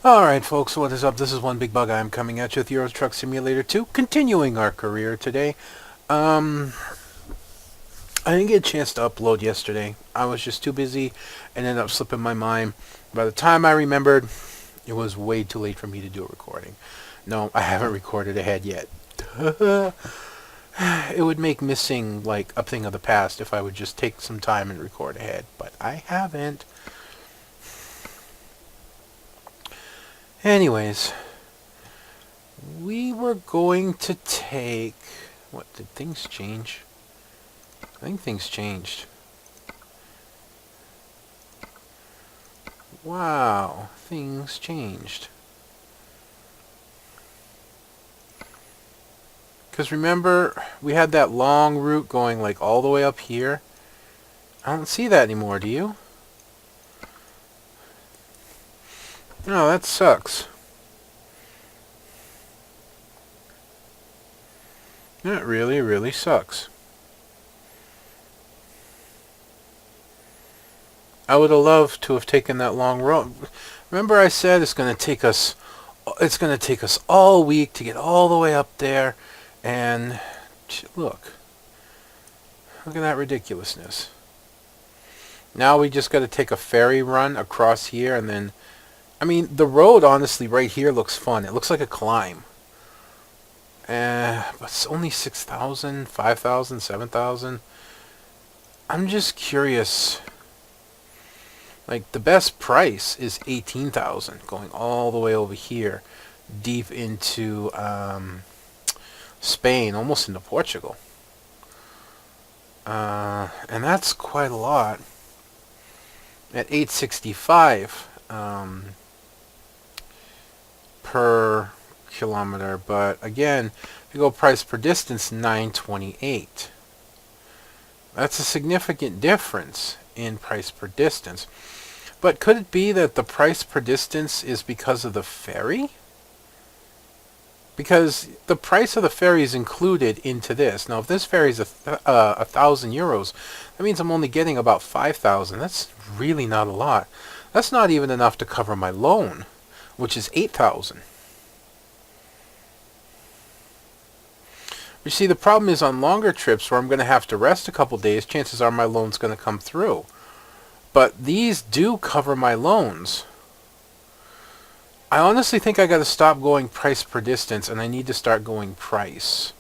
Alright folks, what is up? This is One Big Bug. I'm coming at you with Euro Truck Simulator 2, continuing our career today. I didn't get a chance to upload yesterday. I was just too busy and ended up slipping my mind. By the time I remembered, it was way too late for me to do a recording. No, I haven't recorded ahead yet. It would make missing like a thing of the past if I would just take some time and record ahead, but I haven't. Anyways, we were going to take... What, did things change? I think things changed. Wow, things changed. Because remember, we had that long route going like all the way up here. I don't see that anymore, do you? No, that sucks. That really, really sucks. I would have loved to have taken that long road. Remember I said it's going to take us all week to get all the way up there, and look at that ridiculousness. Now we just got to take a ferry run across here, and then I mean, the road, honestly, right here looks fun. It looks like a climb. But it's only 6,000, 5,000, 7,000. I'm just curious. Like, the best price is 18,000, going all the way over here, deep into Spain, almost into Portugal. And that's quite a lot. At 865. Per kilometer, but again, if you go price per distance, 928. That's a significant difference in price per distance. But could it be that the price per distance is because of the ferry? Because the price of the ferry is included into this. Now, if this ferry is 1,000 euros, that means I'm only getting about 5,000. That's really not a lot. That's not even enough to cover my loan, which is 8,000. You see, the problem is on longer trips where I'm going to have to rest a couple days, chances are my loan's going to come through. But these do cover my loans. I honestly think I got to stop going price per distance, and I need to start going price.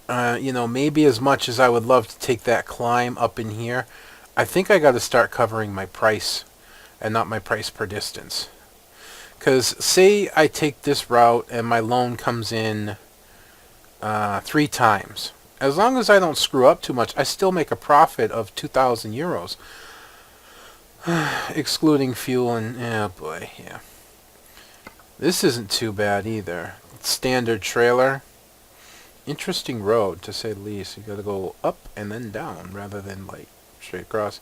You know, maybe as much as I would love to take that climb up in here, I think I got to start covering my price and not my price per distance. Because say I take this route and my loan comes in 3 times. As long as I don't screw up too much, I still make a profit of 2,000 euros. Excluding fuel and... oh boy, yeah. This isn't too bad either. Standard trailer. Interesting road, to say the least. You gotta go up and then down rather than like straight across.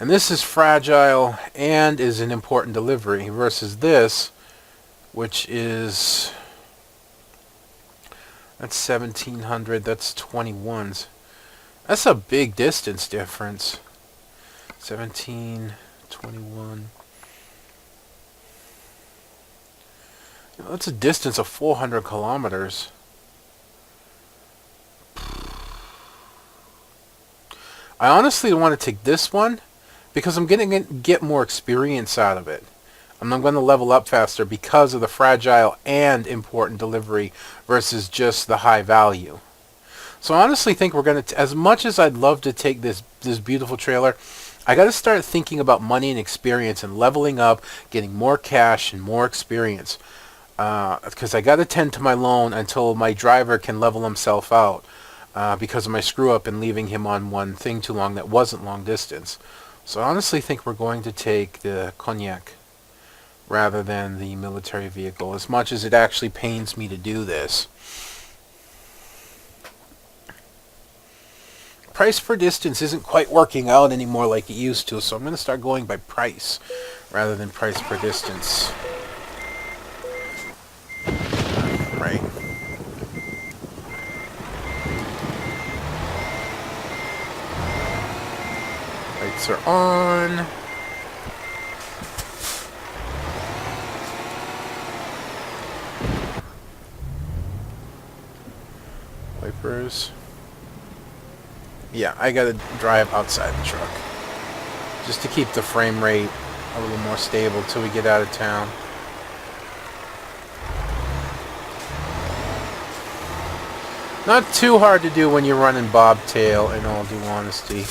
And this is fragile and is an important delivery versus this, which is, that's 1,700, that's 21s. That's a big distance difference. 17, 21. You know, that's a distance of 400 kilometers. I honestly want to take this one, because I'm going to get more experience out of it. I'm not going to level up faster because of the fragile and important delivery versus just the high value. So I honestly think we're going to, as much as I'd love to take this beautiful trailer, I got to start thinking about money and experience and leveling up, getting more cash and more experience. Because I got to tend to my loan until my driver can level himself out because of my screw up and leaving him on one thing too long that wasn't long distance. So I honestly think we're going to take the Cognac rather than the military vehicle, as much as it actually pains me to do this. Price per distance isn't quite working out anymore like it used to, so I'm going to start going by price rather than price per distance. Right. Lights are on. Yeah, I gotta drive outside the truck. Just to keep the frame rate a little more stable till we get out of town. Not too hard to do when you're running bobtail, in all due honesty.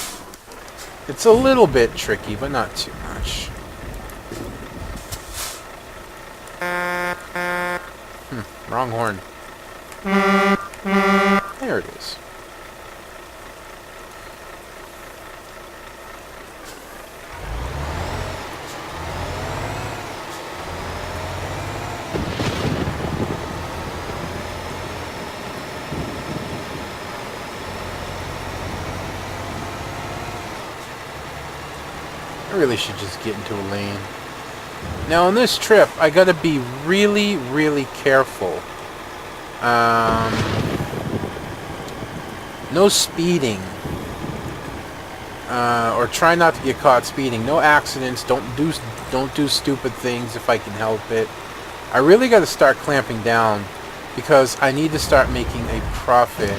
It's a little bit tricky, but not too much. Wrong horn. There it is. I really should just get into a lane. Now on this trip, I gotta be really, really careful. No speeding. Or try not to get caught speeding. No accidents. Don't do stupid things if I can help it. I really gotta start clamping down because I need to start making a profit.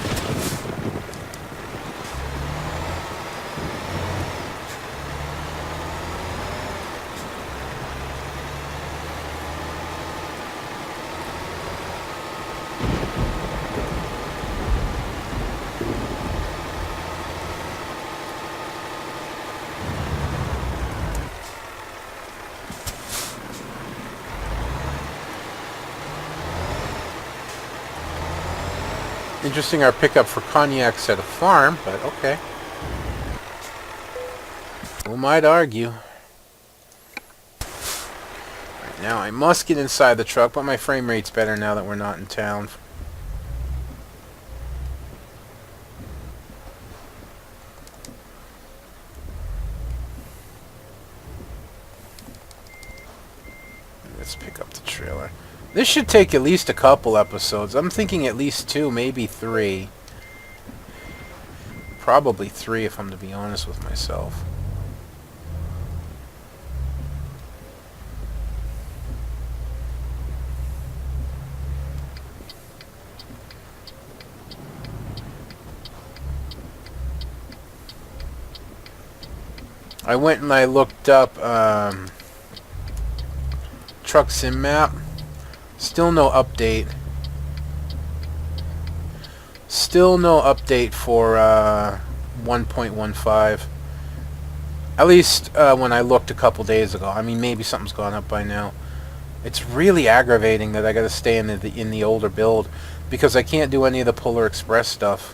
Interesting, our pickup for cognacs at a farm, but okay. Who might argue? Right now, I must get inside the truck, but my frame rate's better now that we're not in town. Let's pick up the trailer. This should take at least a couple episodes. I'm thinking at least 2, maybe 3. Probably 3 if I'm to be honest with myself. I went and I looked up truck sim map. Still no update. Still no update for 1.15. At least when I looked a couple days ago. I mean, maybe something's gone up by now. It's really aggravating that I got to stay in the older build because I can't do any of the Polar Express stuff.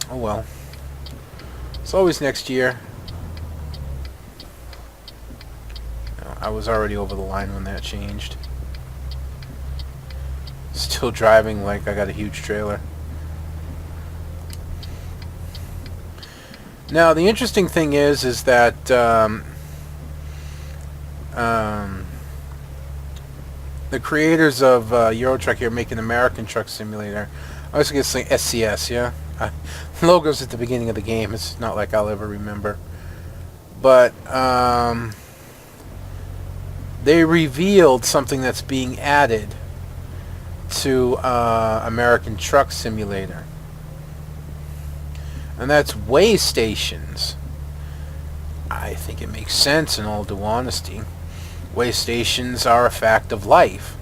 Oh well. It's always next year. I was already over the line when that changed. Still driving like I got a huge trailer. Now the interesting thing is that the creators of Euro Truck here make an American Truck Simulator. I was going to say SCS, yeah. Logos at the beginning of the game. It's not like I'll ever remember. But they revealed something that's being added to American Truck Simulator. And that's way stations. I think it makes sense in all due honesty. Way stations are a fact of life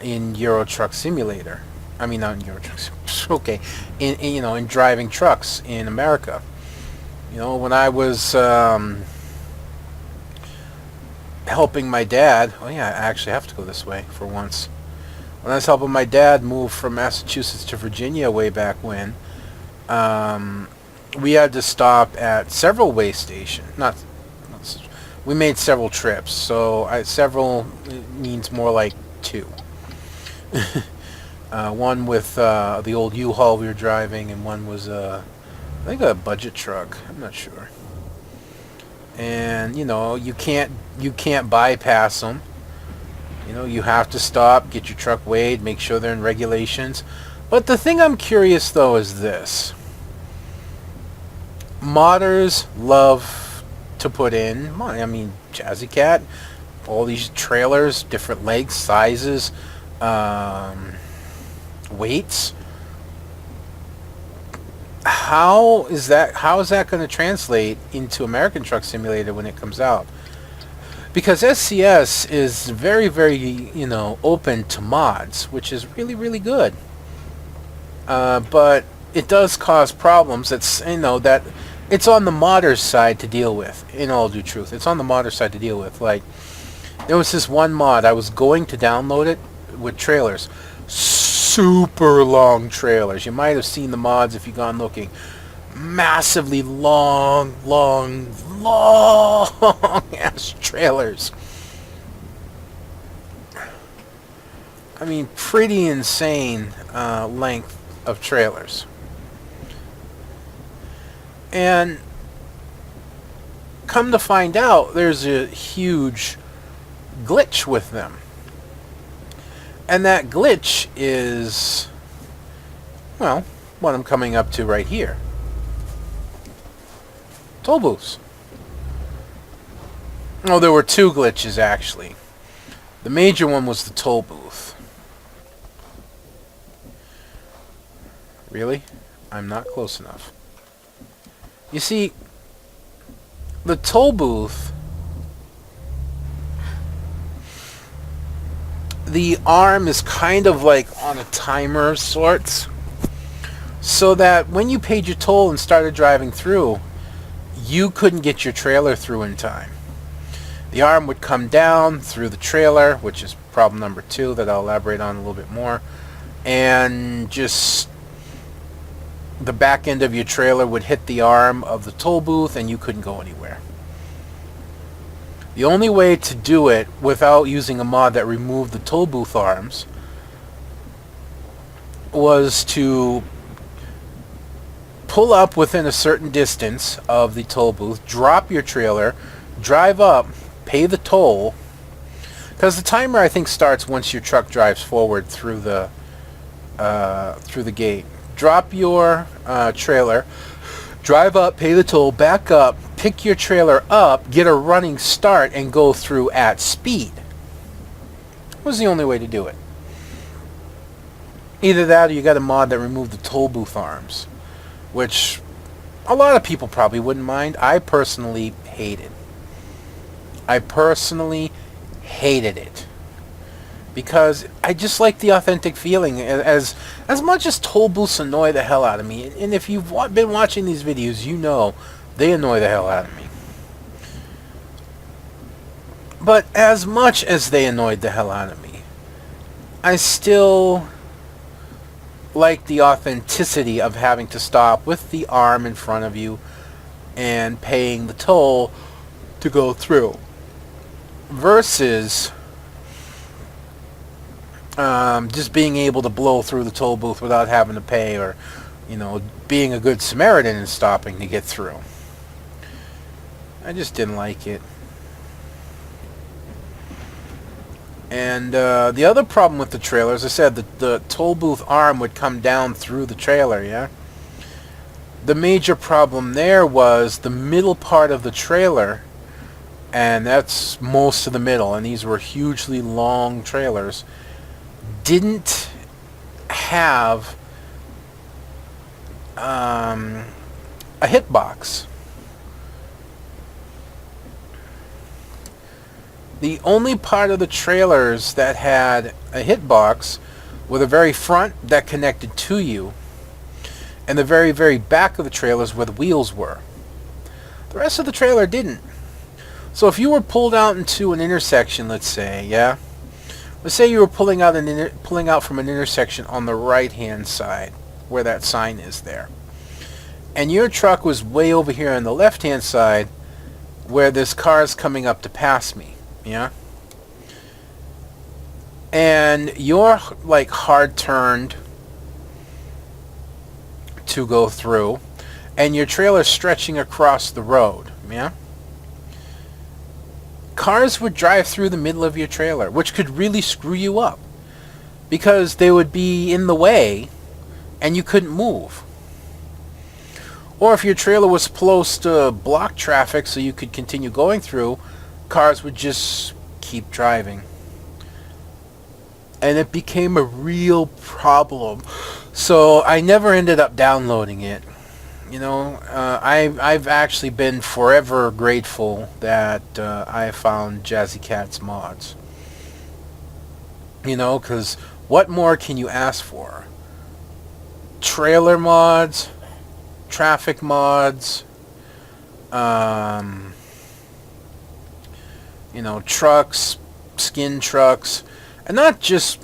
in Euro Truck Simulator. I mean, not in Euro Truck. Okay, in driving trucks in America. You know, when I was helping my dad. Oh yeah, I actually have to go this way for once. When I was helping my dad move from Massachusetts to Virginia way back when, we had to stop at several way stations. We made several trips, so several means more like 2. One with the old U-Haul we were driving, and one was I think a budget truck. I'm not sure. And you know, you can't bypass them. You know, you have to stop, get your truck weighed, make sure they're in regulations. But the thing I'm curious though is this: modders love to put in, I mean, Jazzy Cat, all these trailers, different lengths, sizes, weights. how is that going to translate into American Truck Simulator when it comes out? Because SCS is very, very, open to mods, which is really, really good. But it does cause problems. That it's on the modder's side to deal with. In all due truth, it's on the modder's side to deal with. Like, there was this one mod, I was going to download it with trailers. Super long trailers. You might have seen the mods if you've gone looking. Massively long ass trailers. I mean, pretty insane length of trailers. And come to find out, there's a huge glitch with them. And that glitch is, well, what I'm coming up to right here. Toll booths. Oh, there were two glitches, actually. The major one was the toll booth. Really? I'm not close enough. You see, the toll booth, the arm is kind of like on a timer of sorts, so that when you paid your toll and started driving through, you couldn't get your trailer through in time. The arm would come down through the trailer, which is problem number 2 that I'll elaborate on a little bit more, and just the back end of your trailer would hit the arm of the toll booth and you couldn't go anywhere. The only way to do it without using a mod that removed the toll booth arms was to pull up within a certain distance of the toll booth, drop your trailer, drive up, pay the toll, because the timer I think starts once your truck drives forward through the gate. Drop your trailer, drive up, pay the toll, back up, pick your trailer up, get a running start, and go through at speed. Was the only way to do it. Either that or you got a mod that removed the toll booth arms, which a lot of people probably wouldn't mind. I personally hated it. Because I just like the authentic feeling. As much as toll booths annoy the hell out of me, and if you've been watching these videos, you know they annoy the hell out of me. But as much as they annoyed the hell out of me, I still like the authenticity of having to stop with the arm in front of you and paying the toll to go through. Versus just being able to blow through the toll booth without having to pay, or being a good Samaritan and stopping to get through. I just didn't like it. And the other problem with the trailer, as I said, the toll booth arm would come down through the trailer, yeah? The major problem there was the middle part of the trailer, and that's most of the middle, and these were hugely long trailers, didn't have a hitbox. The only part of the trailers that had a hitbox were the very front that connected to you, and the very, very back of the trailers where the wheels were. The rest of the trailer didn't. So if you were pulled out into an intersection, let's say, yeah? Let's say you were pulling out from an intersection on the right-hand side, where that sign is there. And your truck was way over here on the left-hand side, where this car is coming up to pass me, yeah? And you're, like, hard-turned to go through, and your trailer's stretching across the road, yeah? Cars would drive through the middle of your trailer, which could really screw you up, because they would be in the way and you couldn't move. Or if your trailer was close to block traffic so you could continue going through, cars would just keep driving. And it became a real problem. So I never ended up downloading it. I've actually been forever grateful that I found Jazzy Cat's mods. Because what more can you ask for? Trailer mods, traffic mods, um, trucks, skin trucks, and not just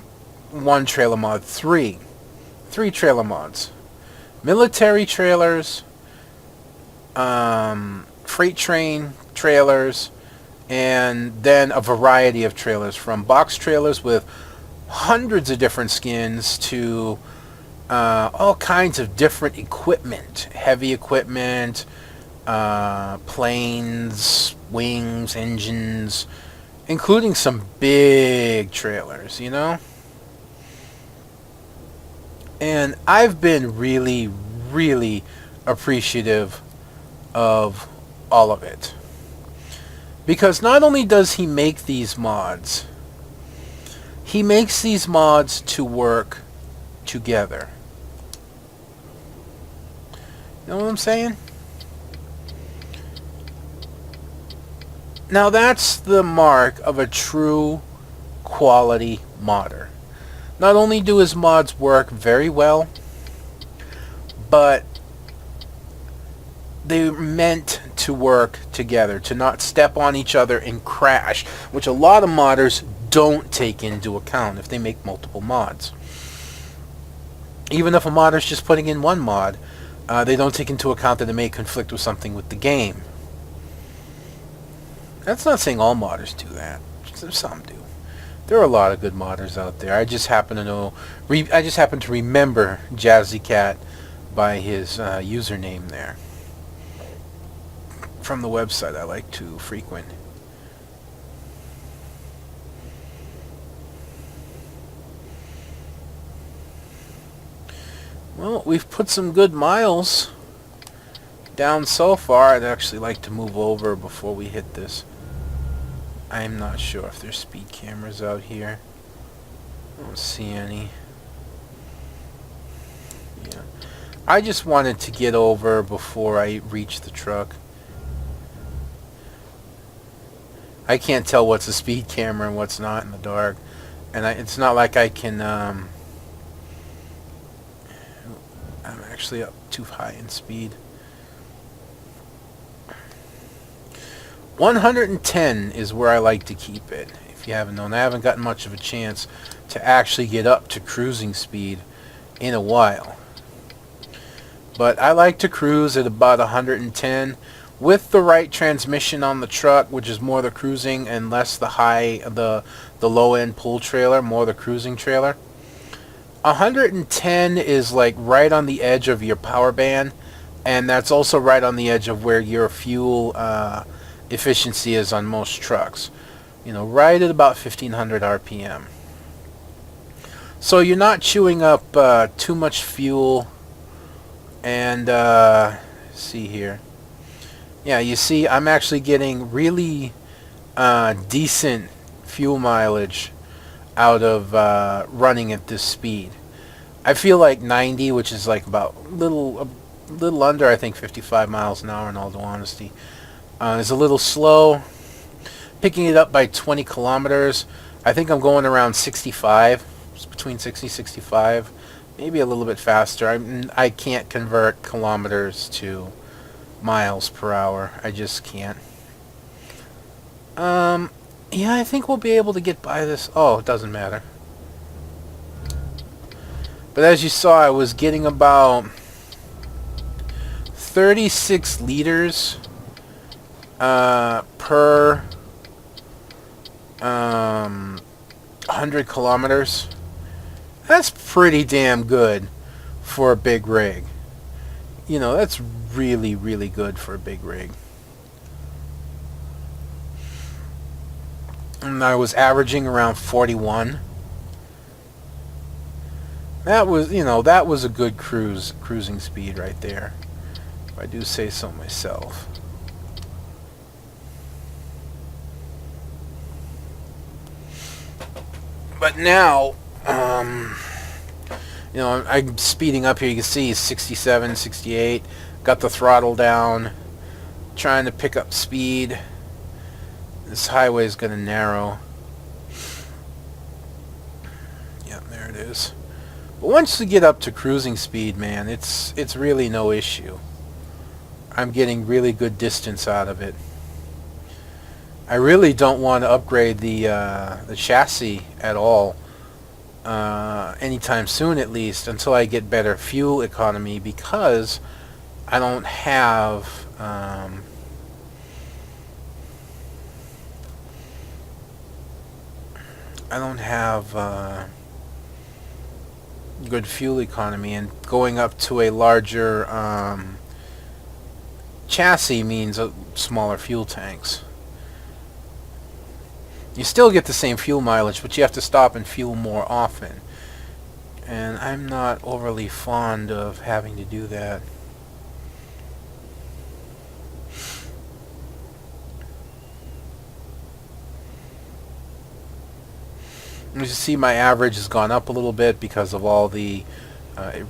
one trailer mod, three trailer mods. Military trailers, freight train trailers, and then a variety of trailers, from box trailers with hundreds of different skins to all kinds of different equipment, heavy equipment, planes, wings, engines, including some big trailers, And I've been really, really appreciative of all of it. Because not only does he make these mods, he makes these mods to work together. You know what I'm saying? Now that's the mark of a true quality modder. Not only do his mods work very well, but they're meant to work together, to not step on each other and crash, which a lot of modders don't take into account if they make multiple mods. Even if a modder's just putting in one mod, they don't take into account that it may conflict with something with the game. That's not saying all modders do that. Some do. There are a lot of good modders out there. I just happen to remember Jazzy Cat by his username there from the website I like to frequent. Well, we've put some good miles down so far. I'd actually like to move over before we hit this. I'm not sure if there's speed cameras out here. I don't see any. Yeah. I just wanted to get over before I reach the truck. I can't tell what's a speed camera and what's not in the dark. And it's not like I can... I'm actually up too high in speed. 110 is where I like to keep it. If you haven't known, I haven't gotten much of a chance to actually get up to cruising speed in a while. But I like to cruise at about 110 with the right transmission on the truck, which is more the cruising and less the low end pull trailer, more the cruising trailer. 110 is like right on the edge of your power band, and that's also right on the edge of where your fuel efficiency is on most trucks. Right at about 1500 RPM. So you're not chewing up too much fuel. And see here. Yeah, you see I'm actually getting really decent fuel mileage out of running at this speed. I feel like 90, which is like about a little under, I think, 55 miles an hour in all honesty, is a little slow. Picking it up by 20 kilometers, I think I'm going around 65. It's between 60 and 65. Maybe a little bit faster. I can't convert kilometers to miles per hour. I just can't. Yeah, I think we'll be able to get by this. Oh, it doesn't matter. But as you saw, I was getting about 36 liters per 100 kilometers. That's pretty damn good for a big rig. That's really, really good for a big rig. And I was averaging around 41. That was a good cruising speed right there, if I do say so myself. But now, I'm speeding up here. You can see 67, 68. Got the throttle down. Trying to pick up speed. This highway is going to narrow. Yeah, there it is. But once you get up to cruising speed, man, it's really no issue. I'm getting really good distance out of it. I really don't want to upgrade the chassis at all anytime soon, at least, until I get better fuel economy, because I don't have good fuel economy, and going up to a larger chassis means smaller fuel tanks. You still get the same fuel mileage, but you have to stop and fuel more often. And I'm not overly fond of having to do that. As you see, my average has gone up a little bit because of all the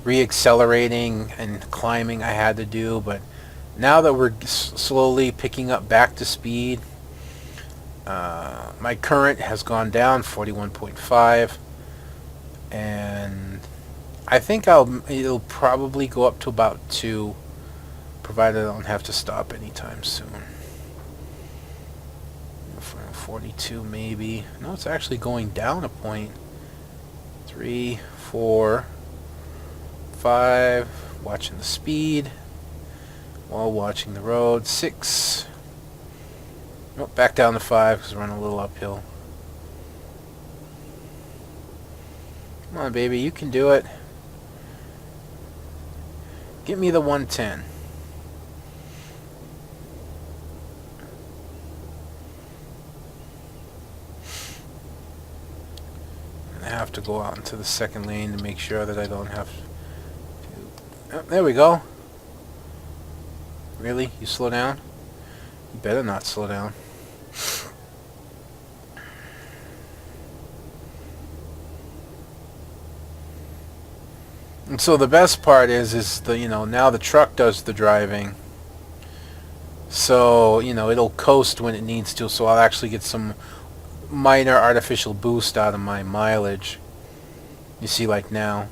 re-accelerating and climbing I had to do. But now that we're slowly picking up back to speed, my current has gone down 41.5, and I think it'll probably go up to about 2, provided I don't have to stop anytime soon. 42 maybe. No, it's actually going down a point. 3, 4, 5. Watching the speed while watching the road. 6. Nope, back down to 5 because we're on a little uphill. Come on, baby, you can do it. Get me the 110. I have to go out into the second lane to make sure that I don't have to... Oh, there we go. Really? You slow down? You better not slow down. And so the best part is now the truck does the driving. So, it'll coast when it needs to, so I'll actually get some minor artificial boost out of my mileage. You see, like now.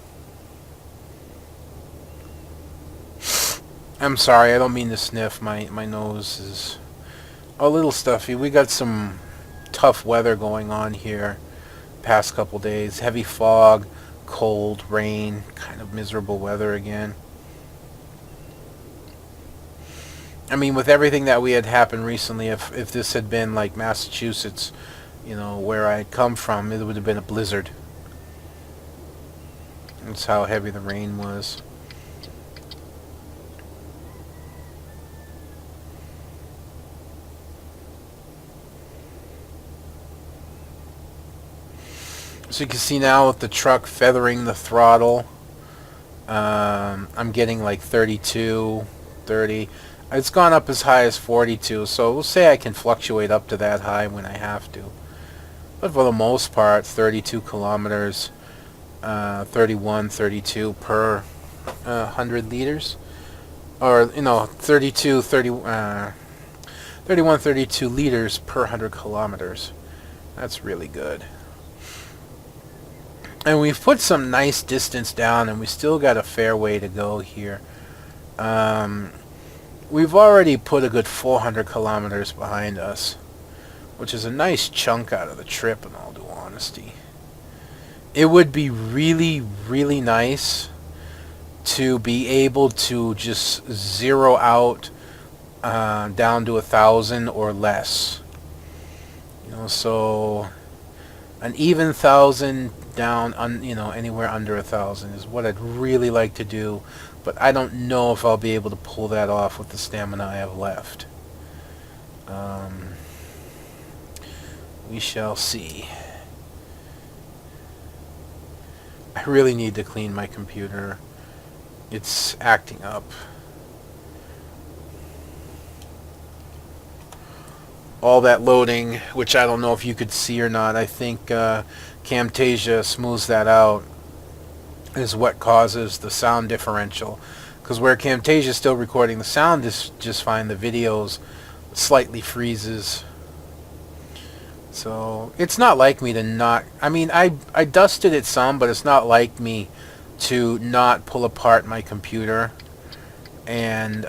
I'm sorry, I don't mean to sniff. My nose is a little stuffy. We got some tough weather going on here past couple days. Heavy fog, cold, rain, kind of miserable weather again. I mean, with everything that we had happened recently, if this had been like Massachusetts, where I come from, it would have been a blizzard. That's how heavy the rain was. So you can see now with the truck feathering the throttle, I'm getting like 32, 30. It's gone up as high as 42, so we'll say I can fluctuate up to that high when I have to. But for the most part, 32 kilometers, 31, 32 per 100 liters. Or, 32, 31, 32 liters per 100 kilometers. That's really good. And we've put some nice distance down, and we still got a fair way to go here. We've already put a good 400 kilometers behind us, which is a nice chunk out of the trip, in all due honesty. It would be really, really nice to be able to just zero out down to 1,000 or less. So an even 1,000 down, anywhere under 1,000 is what I'd really like to do. But I don't know if I'll be able to pull that off with the stamina I have left. We shall see. I really need to clean my computer. It's acting up. All that loading, which I don't know if you could see or not, I think Camtasia smooths that out, is what causes the sound differential. Because where Camtasia is still recording the sound is just fine, the videos slightly freezes. So it's not like me to not... I mean, I dusted it some, but it's not like me to not pull apart my computer and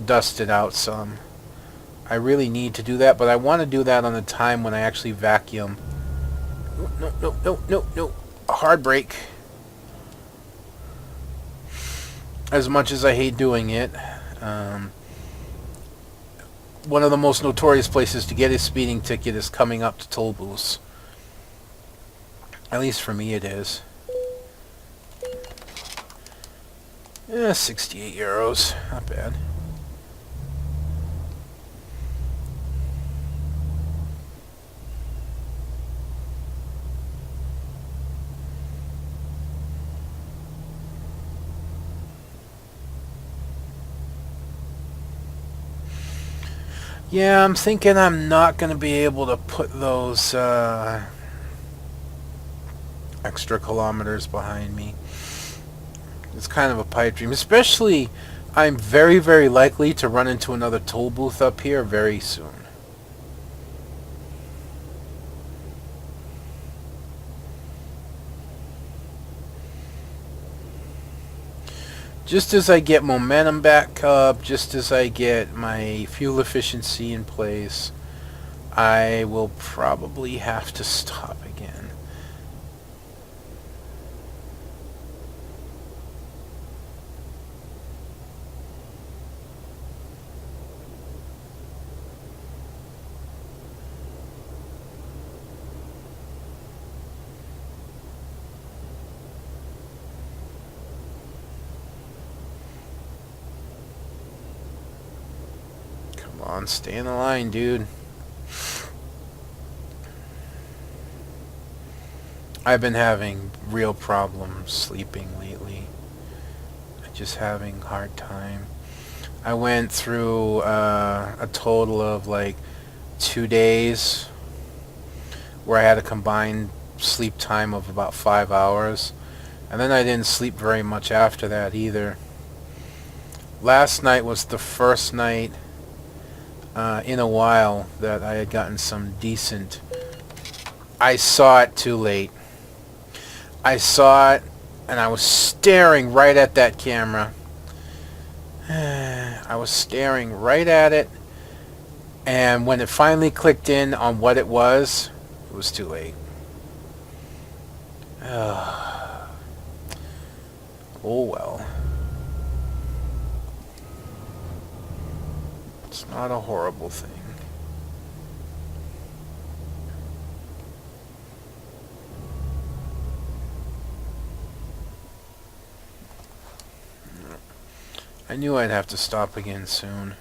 dust it out some. I really need to do that, but I want to do that on the time when I actually vacuum. No. A hard brake. As much as I hate doing it, one of the most notorious places to get a speeding ticket is coming up to toll booths. At least for me it is. 68 euros. Not bad. Yeah, I'm thinking I'm not going to be able to put those extra kilometers behind me. It's kind of a pipe dream. Especially, I'm very, very likely to run into another toll booth up here very soon. Just as I get momentum back up, just as I get my fuel efficiency in place, I will probably have to stop again. On, stay in the line, dude. I've been having real problems sleeping lately. Just having a hard time. I went through a total of like 2 days where I had a combined sleep time of about 5 hours. And then I didn't sleep very much after that either. Last night was the first night in a while that I had gotten some decent... I saw it too late. I saw it and I was staring right at that camera. I was staring right at it, and when it finally clicked in on what it was too late. Oh well. It's not a horrible thing. I knew I'd have to stop again soon.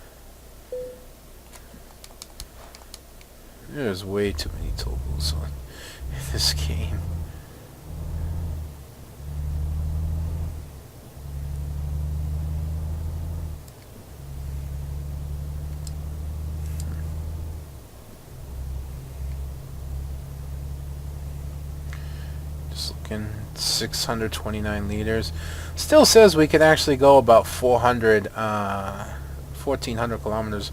There's way too many toll booths on this game. Just looking, 629 liters. Still says we could actually go about 1,400 kilometers.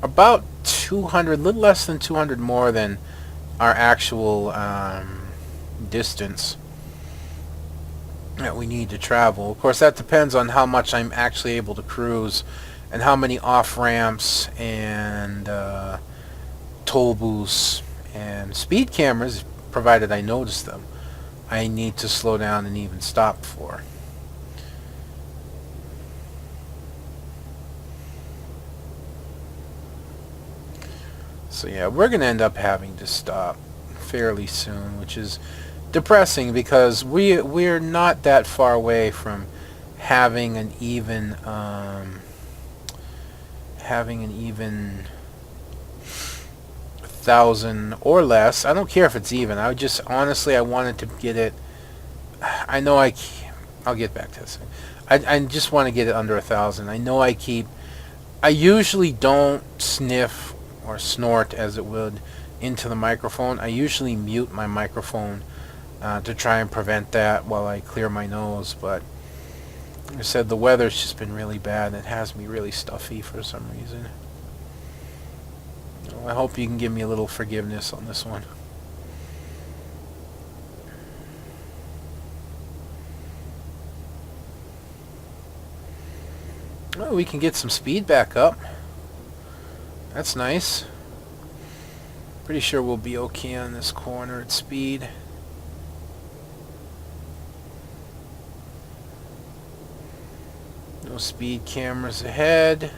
About 200, little less than 200 more than our actual distance that we need to travel. Of course, that depends on how much I'm actually able to cruise and how many off-ramps and toll booths and speed cameras, provided I notice them, I need to slow down and even stop for. So yeah, we're going to end up having to stop fairly soon, which is depressing because we're not that far away from having an even 1,000 or less. I don't care if it's even. I would just honestly, I wanted to get it. I know I'll get back to this. I just want to get it under 1,000. I know I usually don't sniff or snort, as it would, into the microphone. I usually mute my microphone to try and prevent that while I clear my nose, but Like I said, the weather's just been really bad. It has me really stuffy for some reason. Well, I hope you can give me a little forgiveness on this one. Oh, we can get some speed back up. That's nice. Pretty sure we'll be okay on this corner at speed. No speed cameras ahead.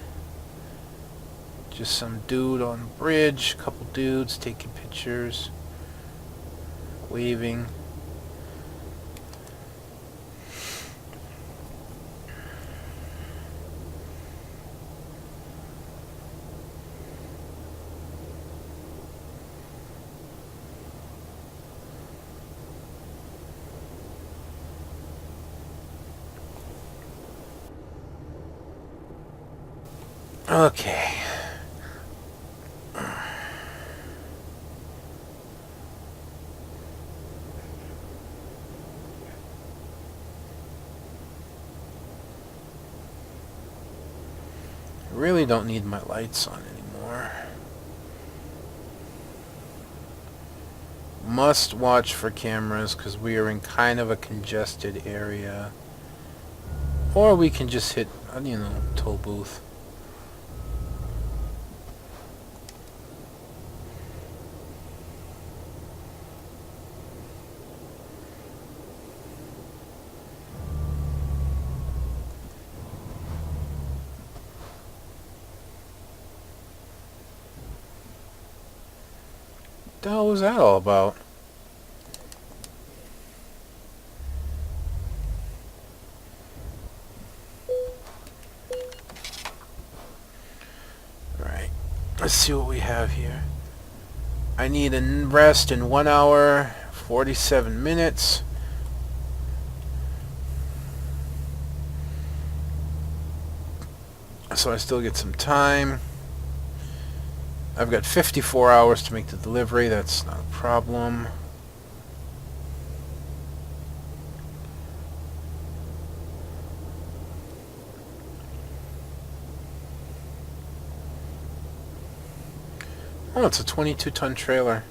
Just some dude on the bridge. A couple dudes taking pictures. Waving. Okay. I really don't need my lights on anymore. Must watch for cameras because we are in kind of a congested area. Or we can just hit, toll booth. What the hell was that all about? Alright, let's see what we have here. I need a rest in 1 hour, 47 minutes. So I still get some time. I've got 54 hours to make the delivery. That's not a problem. Oh, it's a 22-ton trailer.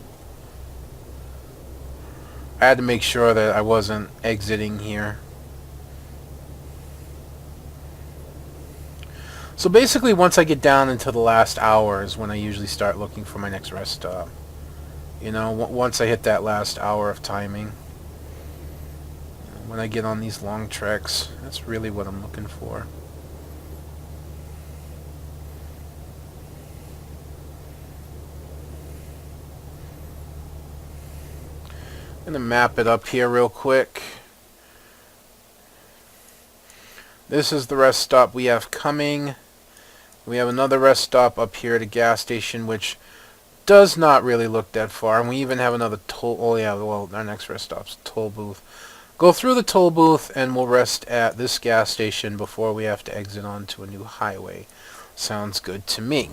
I had to make sure that I wasn't exiting here. So basically, once I get down into the last hour is when I usually start looking for my next rest stop. Once I hit that last hour of timing. When I get on these long treks, that's really what I'm looking for. I'm going to map it up here real quick. This is the rest stop we have coming. We have another rest stop up here at a gas station, which does not really look that far. And we even have another toll... Oh, yeah, well, our next rest stop's toll booth. Go through the toll booth, and we'll rest at this gas station before we have to exit onto a new highway. Sounds good to me.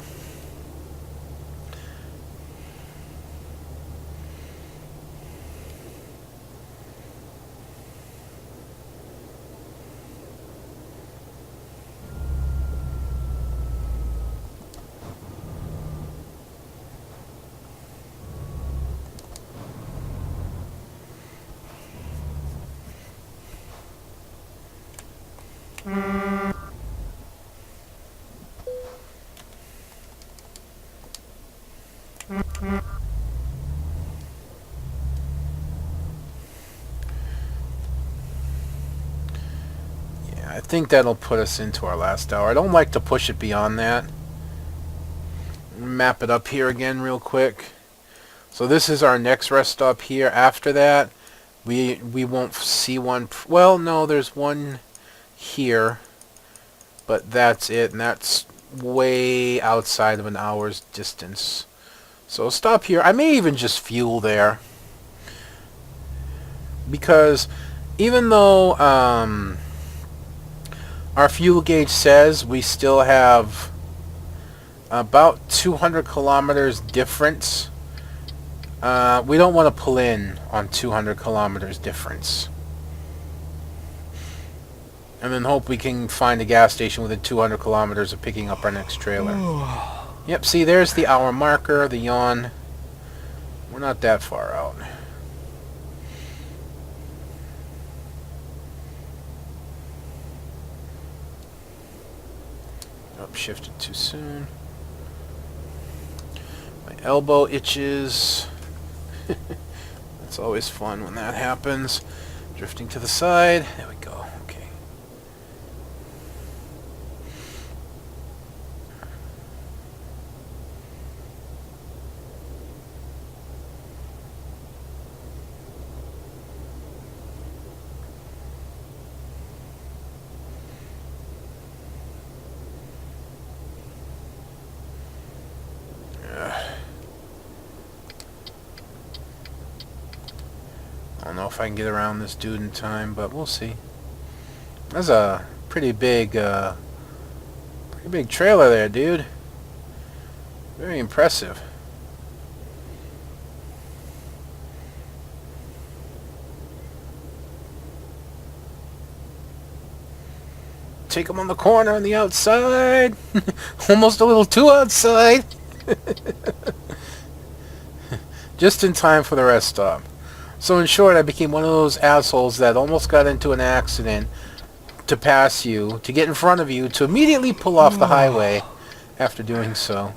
I think that'll put us into our last hour. I don't like to push it beyond that. Map it up here again real quick. So this is our next rest stop here. After that, we won't see one. Well, no, there's one here, but that's it, and that's way outside of an hour's distance. So stop here. I may even just fuel there, because even though our fuel gauge says we still have about 200 kilometers difference, we don't want to pull in on 200 kilometers difference. And then hope we can find a gas station within 200 kilometers of picking up our next trailer. Yep, see, there's the hour marker, the yawn. We're not that far out. Oh, shifted too soon. My elbow itches. It's always fun when that happens. Drifting to the side. There we go. Okay. I don't know if I can get around this dude in time, but we'll see. That's a pretty big trailer there, dude. Very impressive. Take him on the corner on the outside. Almost a little too outside. Just in time for the rest stop. So in short, I became one of those assholes that almost got into an accident to pass you, to get in front of you, to immediately pull off the highway after doing so.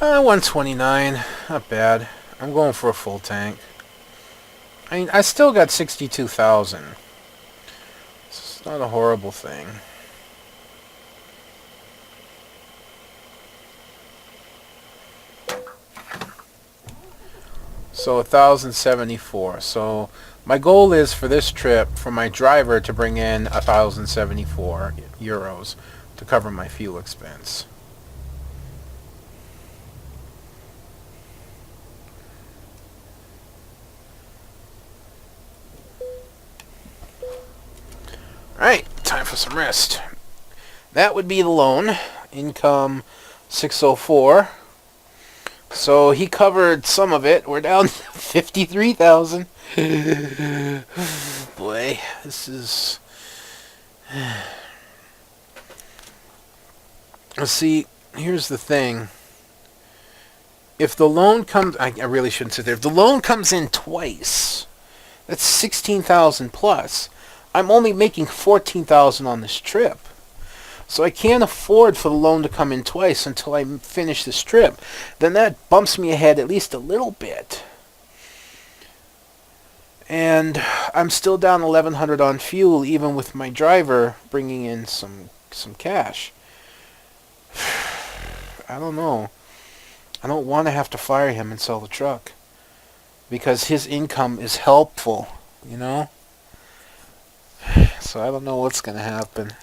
Uh, 129, not bad. I'm going for a full tank. I mean, I still got 62,000. It's not a horrible thing. So 1,074. So my goal is for this trip for my driver to bring in 1,074 euros to cover my fuel expense. Alright, time for some rest. That would be the loan. Income 604. So he covered some of it. We're down 53,000. Boy, this is... See, here's the thing. If the loan comes... I really shouldn't sit there. If the loan comes in twice, that's 16,000 plus. I'm only making 14,000 on this trip. So I can't afford for the loan to come in twice until I finish this trip. Then that bumps me ahead at least a little bit. And I'm still down 1,100 on fuel, even with my driver bringing in some cash. I don't know. I don't want to have to fire him and sell the truck. Because his income is helpful, you know? So I don't know what's going to happen.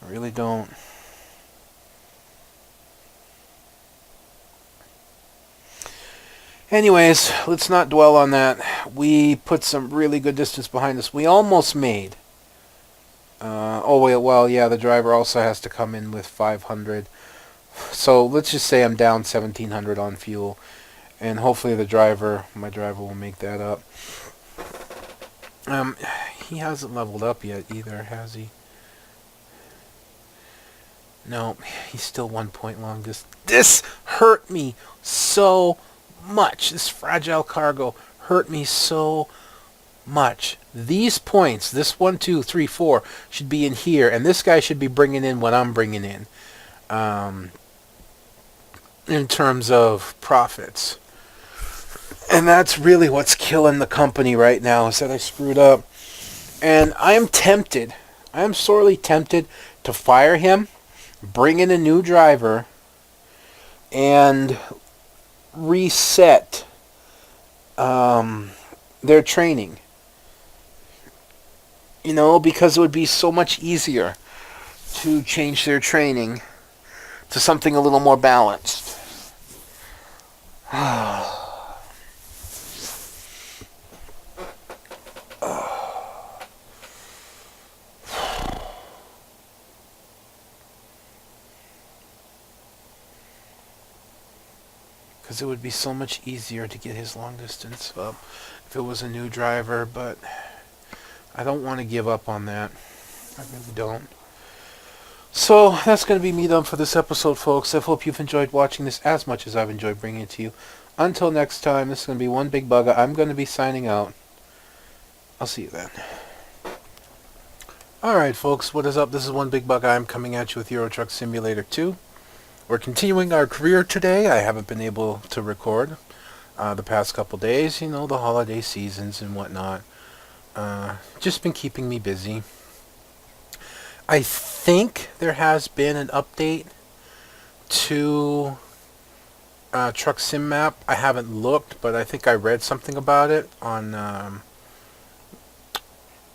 I really don't. Anyways, let's not dwell on that. We put some really good distance behind us. We almost made. The driver also has to come in with 500. So let's just say I'm down 1,700 on fuel. And hopefully my driver will make that up. He hasn't leveled up yet either, has he? No, he's still 1 point long. This hurt me so much. This fragile cargo hurt me so much. These points, this 1, 2, 3, 4, should be in here, and this guy should be bringing in what I'm bringing in terms of profits. And that's really what's killing the company right now, is that I screwed up. And I'm tempted, I am sorely tempted to fire him, bring in a new driver, and reset their training. You know, because it would be so much easier to change their training to something a little more balanced. Because it would be so much easier to get his long distance up if it was a new driver, but I don't want to give up on that. I really don't. So that's going to be me done for this episode, folks. I hope you've enjoyed watching this as much as I've enjoyed bringing it to you. Until next time, this is going to be One Big Bugger. I'm going to be signing out. I'll see you then. Alright, folks, what is up? This is One Big Bugger. I'm coming at you with Euro Truck Simulator 2. We're continuing our career today. I haven't been able to record the past couple days, you know, the holiday seasons and whatnot. Just been keeping me busy. I think there has been an update to Truck Sim Map. I haven't looked, but I think I read something about it on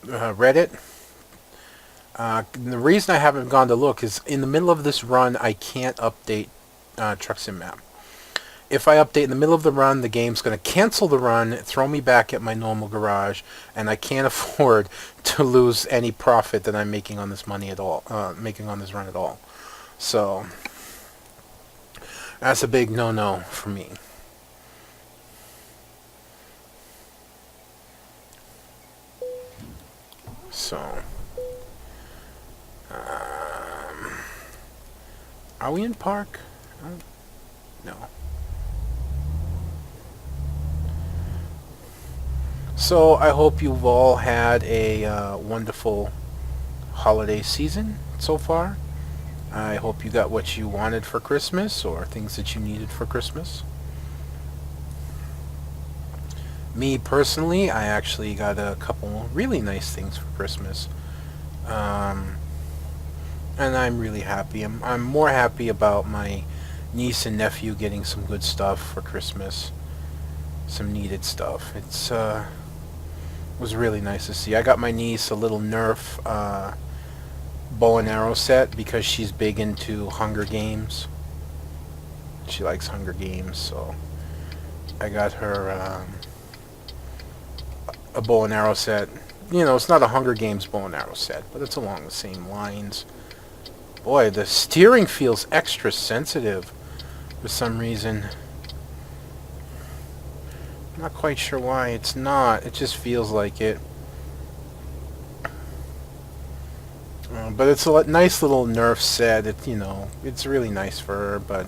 Reddit. The reason I haven't gone to look is in the middle of this run, I can't update Truck Sim Map. If I update in the middle of the run, the game's going to cancel the run, throw me back at my normal garage, and I can't afford to lose any profit that I'm making on this money at all, making on this run at all. So that's a big no-no for me. So, are we in park? No. So I hope you've all had a wonderful holiday season so far. I hope you got what you wanted for Christmas or things that you needed for Christmas. Me personally, I actually got a couple really nice things for Christmas. And I'm really happy. I'm more happy about my niece and nephew getting some good stuff for Christmas. Some needed stuff. Was really nice to see. I got my niece a little Nerf bow and arrow set because she's big into Hunger Games. She likes Hunger Games, so I got her a bow and arrow set. You know, it's not a Hunger Games bow and arrow set, but it's along the same lines. Boy, the steering feels extra sensitive for some reason. I'm not quite sure why. It's not. It just feels like it. But it's a nice little Nerf set. You know, it's really nice for her, but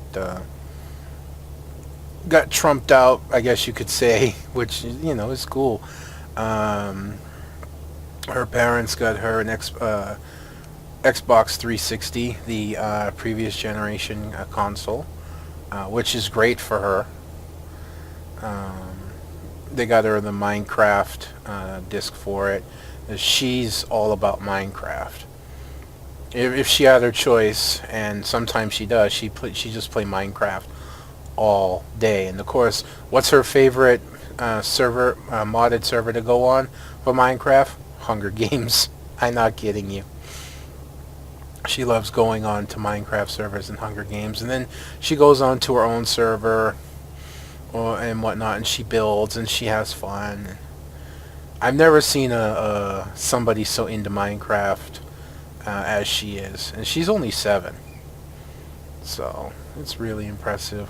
got trumped out, I guess you could say, which, you know, is cool. Her parents got her an Xbox 360, the previous generation console, which is great for her. They got her the Minecraft disc for it. She's all about Minecraft. If she had her choice, and sometimes she does, she just play Minecraft all day. And of course, what's her favorite server, modded server to go on for Minecraft? Hunger Games. I'm not kidding you. She loves going on to Minecraft servers and Hunger Games, and then she goes on to her own server and whatnot, and she builds and she has fun. I've never seen somebody so into Minecraft as she is, and she's only 7, so it's really impressive.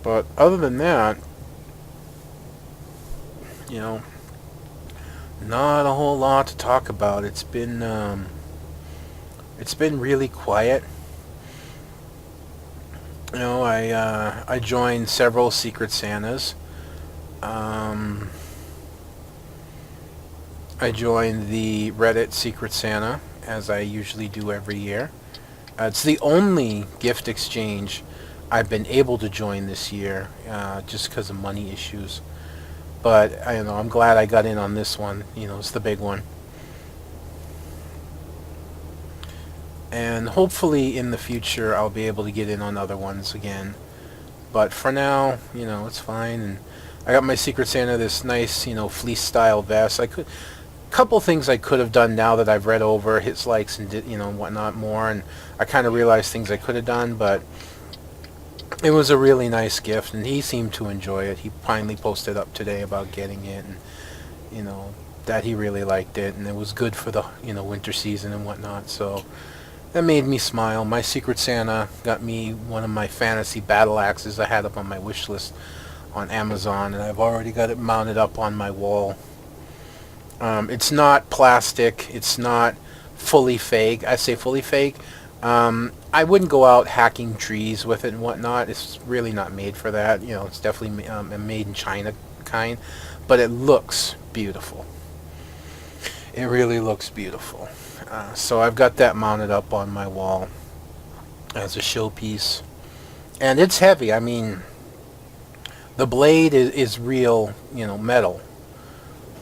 But other than that, you know, not a whole lot to talk about. It's been really quiet. You know, I joined several Secret Santas. I joined the Reddit Secret Santa, as I usually do every year. It's the only gift exchange I've been able to join this year, just because of money issues. But I don't know, I'm glad I got in on this one. You know, it's the big one. And hopefully in the future I'll be able to get in on other ones again. But for now, you know, it's fine. And I got my Secret Santa, this nice, you know, fleece style vest. couple things I could have done now that I've read over his likes and whatnot more, and I kind of realized things I could have done, but it was a really nice gift, and he seemed to enjoy it. He finally posted up today about getting it, and that he really liked it, and it was good for the winter season and whatnot. So that made me smile. My Secret Santa got me one of my fantasy battle axes I had up on my wish list on Amazon, and I've already got it mounted up on my wall. It's not plastic. It's not fully fake. I say fully fake. I wouldn't go out hacking trees with it and whatnot. It's really not made for that. It's definitely a made in China kind, but it looks beautiful. It really looks beautiful. So I've got that mounted up on my wall as a showpiece. And it's heavy. I mean, the blade is real, metal.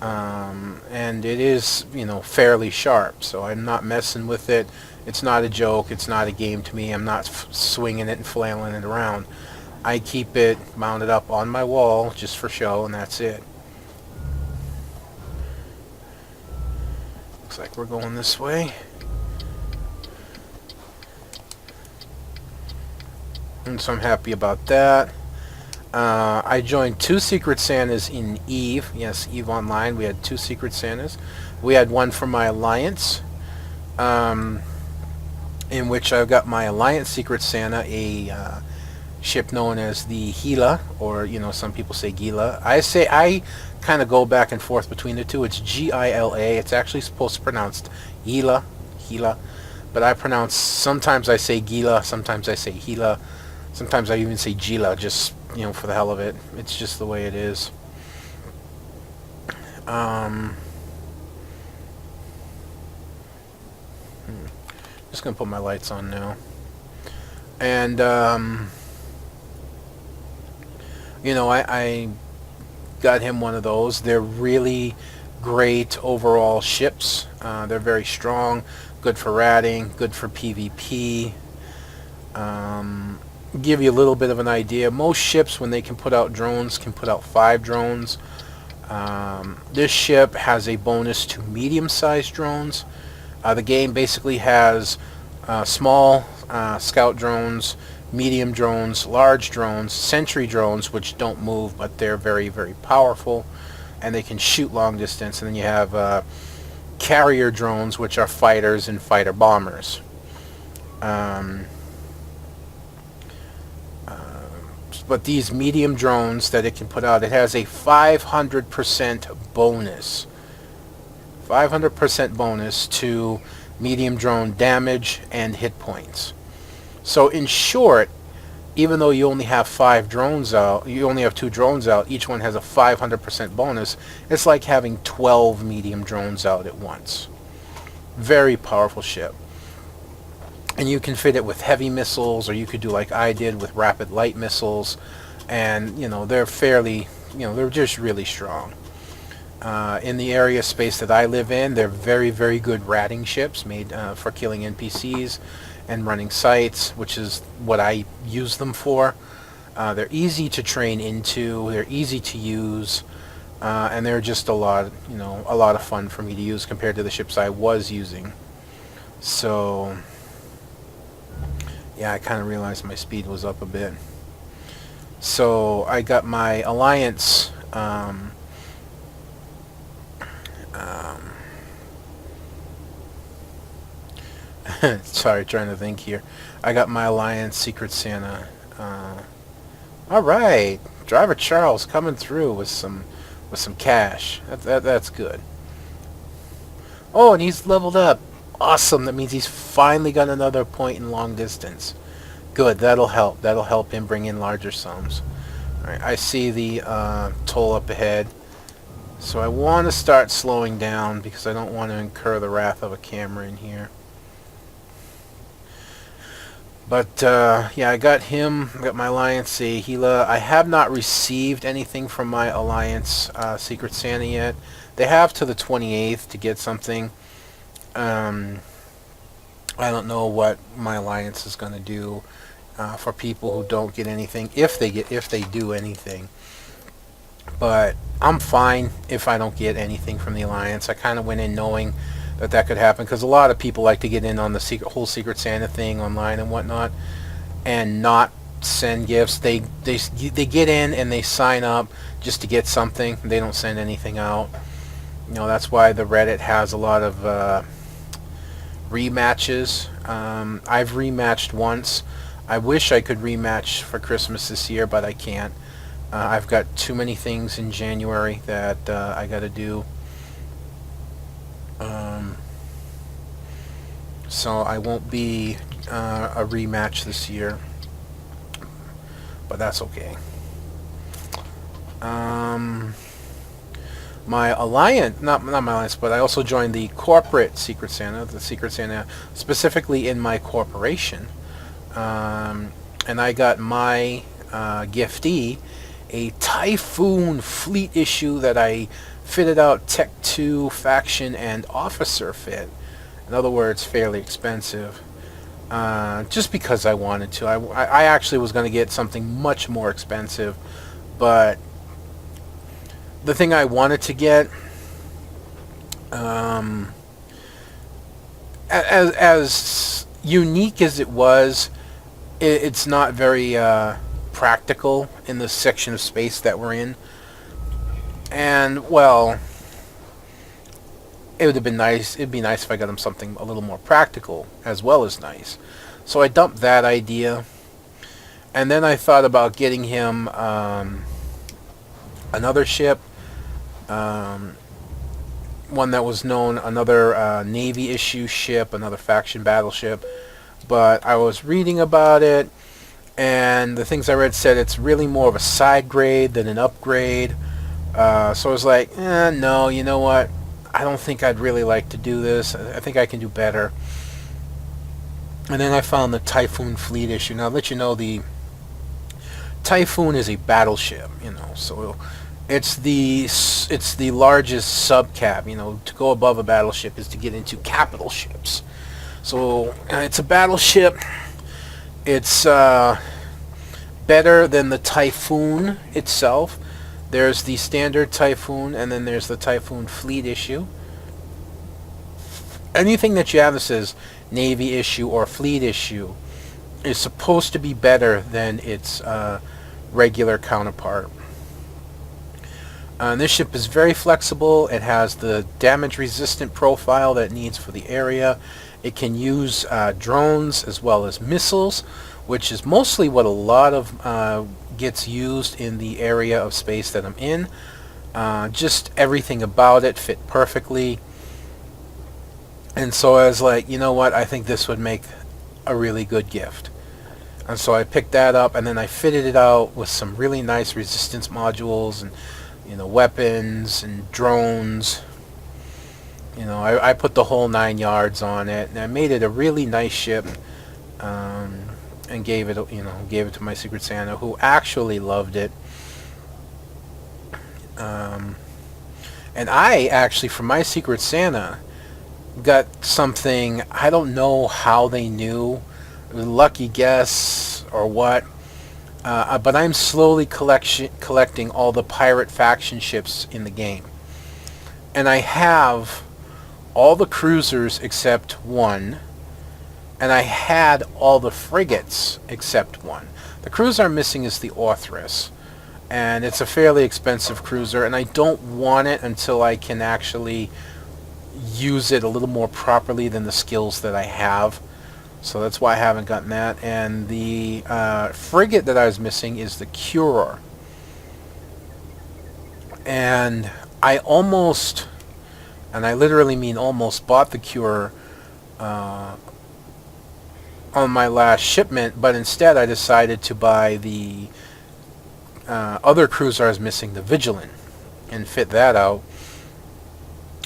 And it is, fairly sharp. So I'm not messing with it. It's not a joke. It's not a game to me. I'm not swinging it and flailing it around. I keep it mounted up on my wall just for show, and that's it. Looks like we're going this way. And so I'm happy about that. I joined 2 Secret Santas in EVE. Yes, EVE Online. We had 2 Secret Santas. We had one for my Alliance, in which I've got my Alliance Secret Santa, a ship known as the Gila, or some people say Gila. I kind of go back and forth between the two. It's Gila. It's actually supposed to be pronounced Gila, but I pronounce, sometimes I say Gila, sometimes I say Gila, sometimes I even say Gila, just for the hell of it. It's just the way it is. Just gonna put my lights on now, and I got him one of those. They're really great overall ships. They're very strong, good for ratting, good for PvP. Give you a little bit of an idea. Most ships, when they can put out drones, can put out 5 drones. This ship has a bonus to medium-sized drones. The game basically has small scout drones, medium drones, large drones, sentry drones, which don't move, but they're very, very powerful, and they can shoot long distance. And then you have carrier drones, which are fighters and fighter bombers. But these medium drones that it can put out, it has a 500% bonus. 500% bonus to medium drone damage and hit points. So in short, even though you only have 5 drones out, you only have 2 drones out, each one has a 500% bonus. It's like having 12 medium drones out at once. Very powerful ship. And you can fit it with heavy missiles, or you could do like I did with rapid light missiles. And, they're fairly, they're just really strong. In the area space that I live in, they're very, very good ratting ships made for killing NPCs and running sites, which is what I use them for. They're easy to train into, they're easy to use, and they're just a lot of fun for me to use compared to the ships I was using. So yeah, I kind of realized my speed was up a bit. So I got my Alliance sorry, trying to think here. I got my Alliance Secret Santa. Alright, Driver Charles coming through with some cash. That's good. Oh, and he's leveled up. Awesome. That means he's finally got another point in long distance. Good. That'll help. That'll help him bring in larger sums. Alright, I see the toll up ahead. So I want to start slowing down because I don't want to incur the wrath of a camera in here. But yeah, I got him. I got my Alliance Gila. I have not received anything from my Alliance Secret Santa yet. They have to the 28th to get something. I don't know what my Alliance is going to do for people who don't get anything, if they do anything. But I'm fine if I don't get anything from the Alliance. I kind of went in knowing that that could happen because a lot of people like to get in on the whole Secret Santa thing online and whatnot and not send gifts. They get in and they sign up just to get something. They don't send anything out. You know, that's why the Reddit has a lot of rematches. I've rematched once. I wish I could rematch for Christmas this year, but I can't. I've got too many things in January that I got to do. So I won't be a rematch this year, but that's okay. My alliance, not my alliance, but I also joined the corporate Secret Santa, the Secret Santa specifically in my corporation. And I got my giftee a Typhoon fleet issue that I fitted out Tech 2 faction and officer fit. In other words, fairly expensive. Just because I wanted to. I actually was going to get something much more expensive, but the thing I wanted to get, as unique as it was, it's not very practical in the section of space that we're in. And, well, it would have been nice. It'd be nice if I got him something a little more practical as well as nice. So I dumped that idea. And then I thought about getting him another ship. One that was known, another Navy issue ship, another faction battleship. But I was reading about it, and the things I read said it's really more of a side grade than an upgrade. So I was like, no, you know what? I don't think I'd really like to do this. I think I can do better. And then I found the Typhoon fleet issue. Now, I'll let you know, the Typhoon is a battleship, you know, so it's the largest subcap. You know, to go above a battleship is to get into capital ships. So it's a battleship. It's better than the Typhoon itself. There's the standard Typhoon, and then there's the Typhoon fleet issue. Anything that you have that says Navy issue or fleet issue is supposed to be better than its regular counterpart. This ship is very flexible. It has the damage-resistant profile that it needs for the area. It can use drones as well as missiles, which is mostly what a lot of gets used in the area of space that I'm in. Just everything about it fit perfectly. And so I was like, you know what, I think this would make a really good gift. And so I picked that up, and then I fitted it out with some really nice resistance modules and, you know, weapons and drones. You know, I put the whole 9 yards on it, and I made it a really nice ship, and gave it to my Secret Santa, who actually loved it. And I actually, for my Secret Santa, got something. I don't know how they knew, lucky guess or what. But I'm slowly collecting all the pirate faction ships in the game. And I have all the cruisers except one. And I had all the frigates except one. The cruiser I'm missing is the Orthrus. And it's a fairly expensive cruiser. And I don't want it until I can actually use it a little more properly than the skills that I have. So that's why I haven't gotten that. And the frigate that I was missing is the Curer. And I almost, and I literally mean almost, bought the Curer on my last shipment, but instead I decided to buy the other cruiser I was missing, the Vigilant, and fit that out.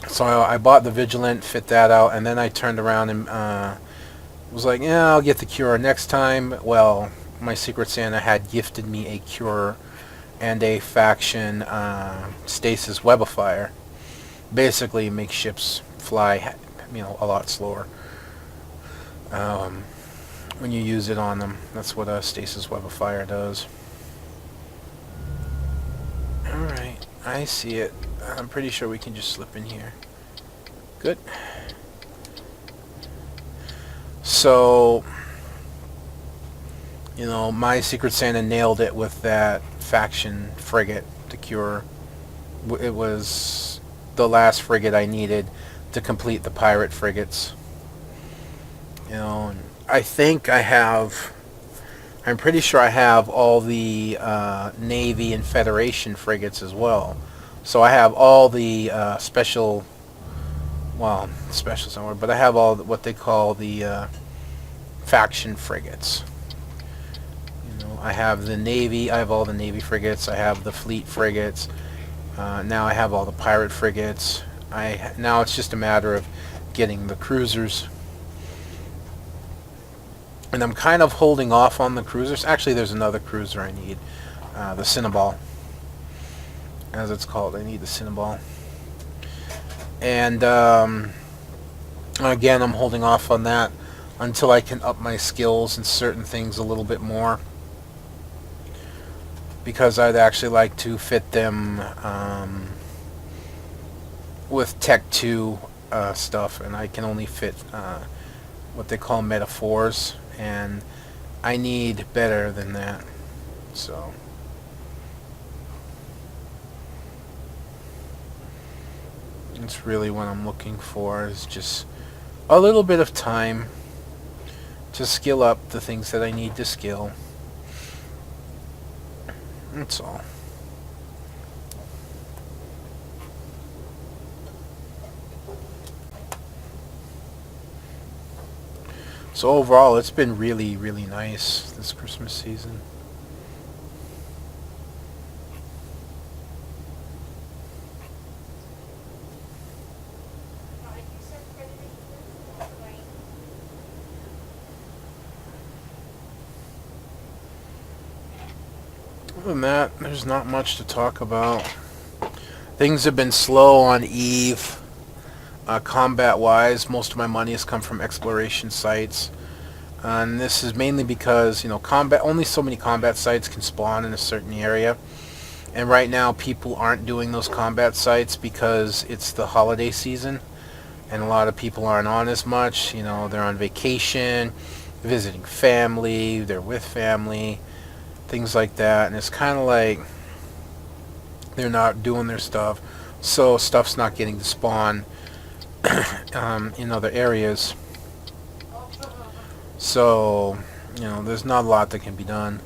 So I bought the Vigilant, fit that out, and then I turned around and was like, yeah, I'll get the Curer next time. Well, my Secret Santa had gifted me a Curer and a faction stasis webifier. Basically makes ships fly, you know, a lot slower when you use it on them. That's what a stasis webifier does. Alright. I see it. I'm pretty sure we can just slip in here. Good. So, you know, my Secret Santa nailed it with that faction frigate to cure. It was the last frigate I needed to complete the pirate frigates. You know, and I think I have... I'm pretty sure I have all the Navy and Federation frigates as well. So I have all the special... Well, special somewhere, but I have all what they call the faction frigates. You know, I have the Navy. I have all the Navy frigates. I have the fleet frigates. Now I have all the pirate frigates. Now it's just a matter of getting the cruisers. And I'm kind of holding off on the cruisers. Actually, there's another cruiser I need. The Cinnaball, as it's called. I need the Cinnaball. And again, I'm holding off on that until I can up my skills in certain things a little bit more, because I'd actually like to fit them with Tech 2 stuff, and I can only fit what they call metaphors, and I need better than that. So that's really what I'm looking for, is just a little bit of time to skill up the things that I need to skill. That's all. So overall, it's been really, really nice this Christmas season. Other than that, there's not much to talk about. Things have been slow on Eve. Combat-wise, most of my money has come from exploration sites. And this is mainly because, you know, only so many combat sites can spawn in a certain area. And right now, people aren't doing those combat sites because it's the holiday season. And a lot of people aren't on as much. You know, they're on vacation, visiting family, they're with family, things like that. And it's kind of like they're not doing their stuff, so stuff's not getting to spawn in other areas. So, you know, there's not a lot that can be done.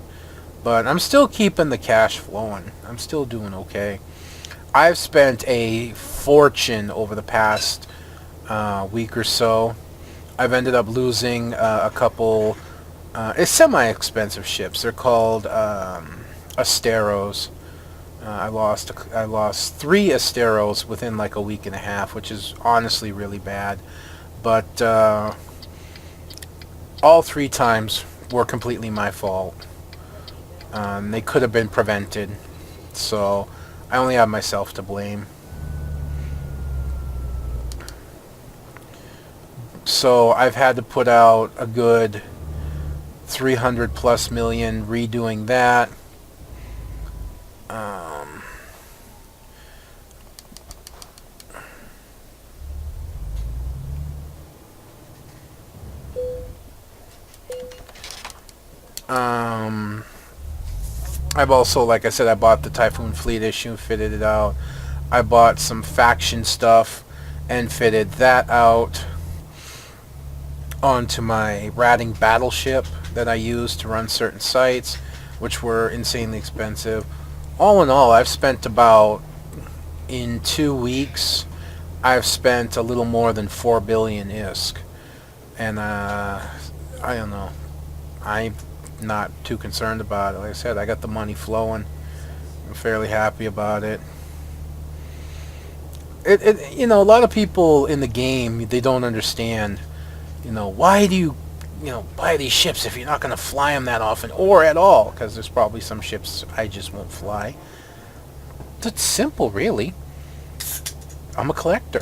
But I'm still keeping the cash flowing. I'm still doing okay. I've spent a fortune over the past week or so. I've ended up losing a couple it's semi-expensive ships. They're called Asteros. I lost 3 Asteros within like a week and a half, which is honestly really bad. But all 3 times were completely my fault. They could have been prevented. So I only have myself to blame. So I've had to put out a good 300 plus million redoing that. I've also, like I said, I bought the Typhoon Fleet issue, fitted it out. I bought some faction stuff and fitted that out onto my ratting battleship that I use to run certain sites, which were insanely expensive. All in all, I've spent about, in 2 weeks, I've spent a little more than 4 billion ISK. And I don't know, I'm not too concerned about it. Like I said, I got the money flowing. I'm fairly happy about it. You know, a lot of people in the game, they don't understand, you know, why do you buy these ships if you're not going to fly them that often or at all? Because there's probably some ships I just won't fly. It's simple, really. I'm a collector.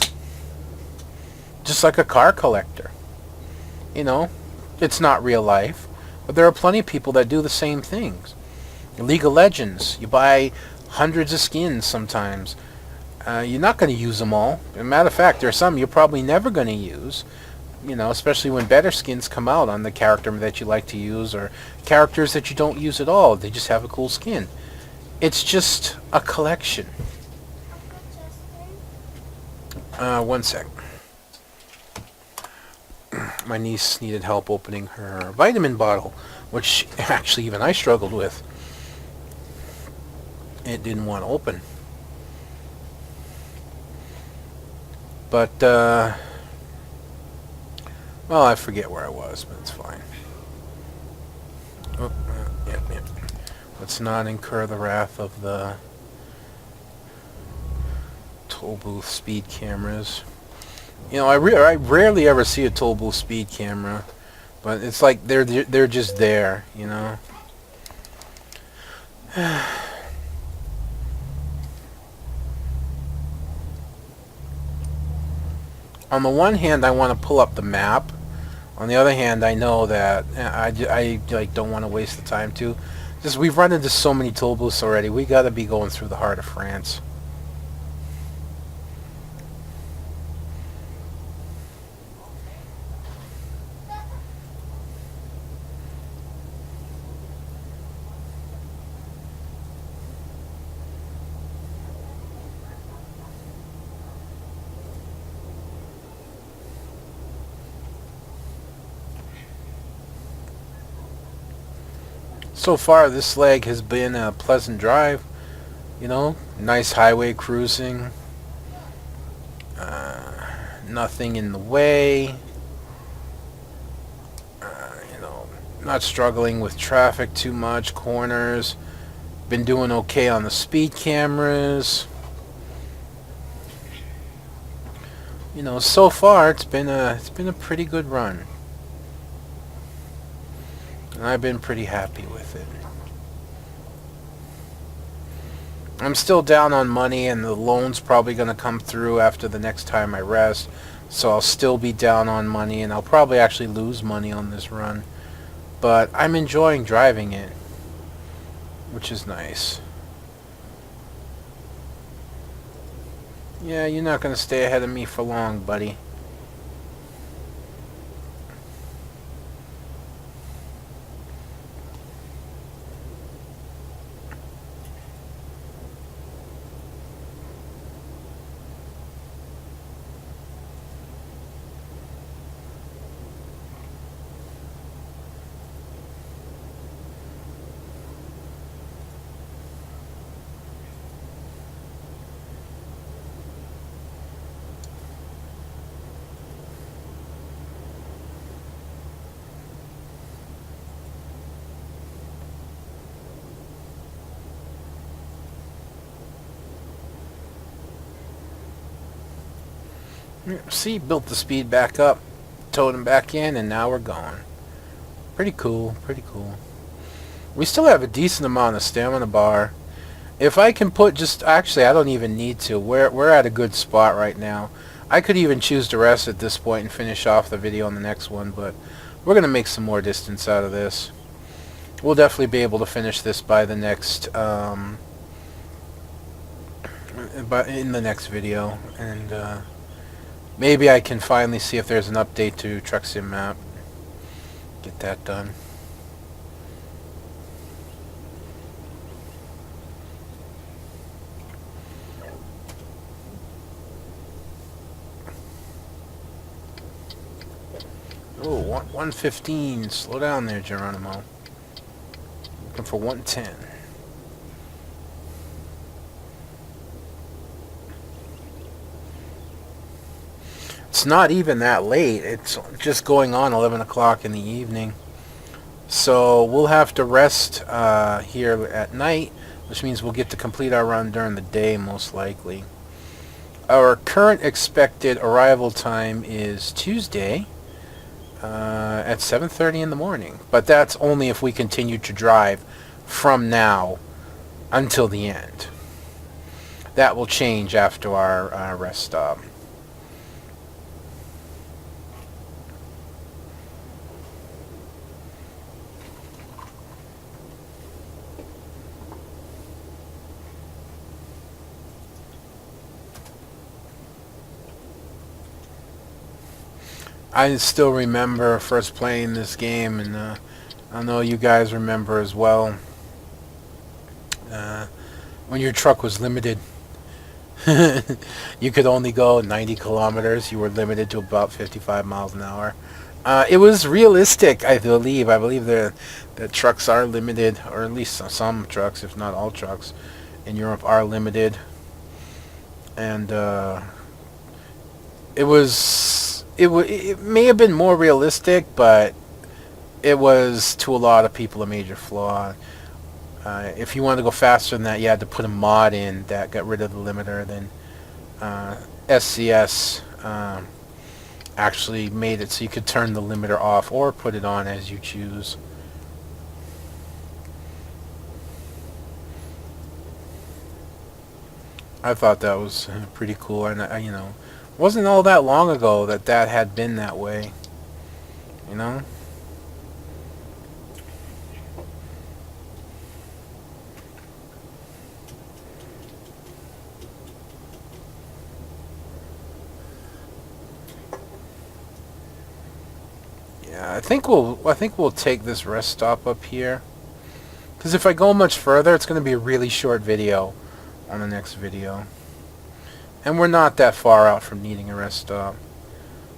Just like a car collector. You know, it's not real life, but there are plenty of people that do the same things. League of Legends, you buy hundreds of skins sometimes. You're not going to use them all. As a matter of fact, there are some you're probably never going to use. You know, especially when better skins come out on the character that you like to use, or characters that you don't use at all. They just have a cool skin. It's just a collection. One sec. My niece needed help opening her vitamin bottle, which actually even I struggled with. It didn't want to open. But, well, I forget where I was, but it's fine. Oh, yep. Let's not incur the wrath of the toll booth speed cameras. You know, I rarely ever see a toll booth speed camera, but it's like they're just there, you know. On the one hand, I want to pull up the map. On the other hand, I know that I like don't want to waste the time to. Just we've run into so many toll booths already. We got to be going through the heart of France. So far, this leg has been a pleasant drive. You know, nice highway cruising. Nothing in the way. You know, not struggling with traffic too much. Corners. Been doing okay on the speed cameras. You know, so far it's been a pretty good run. And I've been pretty happy with it. I'm still down on money, and the loan's probably going to come through after the next time I rest. So I'll still be down on money, and I'll probably actually lose money on this run. But I'm enjoying driving it, which is nice. Yeah, you're not going to stay ahead of me for long, buddy. See, built the speed back up, towed him back in, and now we're going. Pretty cool, pretty cool. We still have a decent amount of stamina bar. If I can put actually, I don't even need to. We're at a good spot right now. I could even choose to rest at this point and finish off the video on the next one, but we're going to make some more distance out of this. We'll definitely be able to finish this by the next, in the next video, and, maybe I can finally see if there's an update to Truck Sim Map. Get that done. Oh, 115. Slow down there, Geronimo. Looking for 110. It's not even that late. It's just going on 11 o'clock in the evening. So we'll have to rest here at night, which means we'll get to complete our run during the day, most likely. Our current expected arrival time is Tuesday at 7:30 in the morning. But that's only if we continue to drive from now until the end. That will change after our rest stop. I still remember first playing this game, and I know you guys remember as well. Uh, when your truck was limited, you could only go 90 kilometers. You were limited to about 55 miles an hour. It was realistic, I believe. I believe that trucks are limited, or at least some trucks, if not all trucks, in Europe are limited. And it may have been more realistic, but it was to a lot of people a major flaw. If you wanted to go faster than that, you had to put a mod in that got rid of the limiter. Then SCS actually made it so you could turn the limiter off or put it on as you choose. I thought that was pretty cool, and wasn't all that long ago that had been that way, you know. Yeah, I think we'll take this rest stop up here, because if I go much further, it's going to be a really short video on the next video, and we're not that far out from needing a rest stop.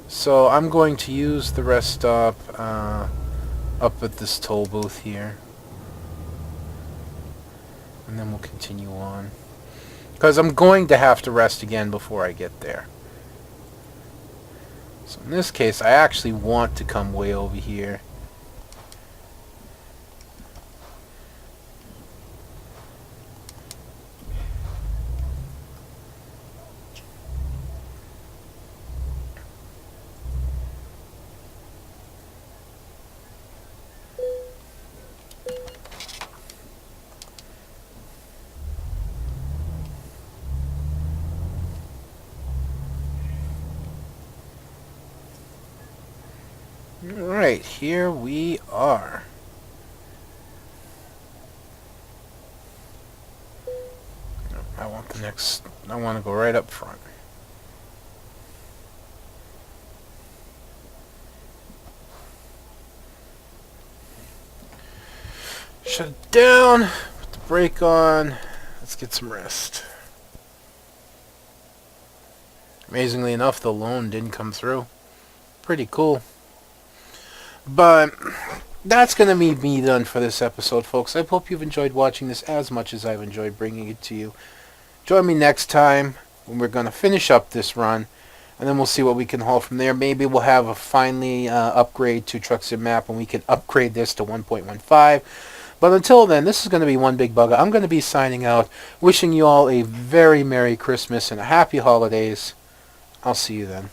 So I'm going to use the rest stop up at this toll booth here, and then we'll continue on, because I'm going to have to rest again before I get there. So in this case, I actually want to come way over here. Alright, here we are. I want to go right up front. Shut it down, put the brake on, let's get some rest. Amazingly enough, the loan didn't come through. Pretty cool. But that's going to be me done for this episode, folks. I hope you've enjoyed watching this as much as I've enjoyed bringing it to you. Join me next time when we're going to finish up this run, and then we'll see what we can haul from there. Maybe we'll have a finally upgrade to Truck Sim Map, and we can upgrade this to 1.15. But until then, this is going to be One Big Bugger. I'm going to be signing out, wishing you all a very Merry Christmas and a Happy Holidays. I'll see you then.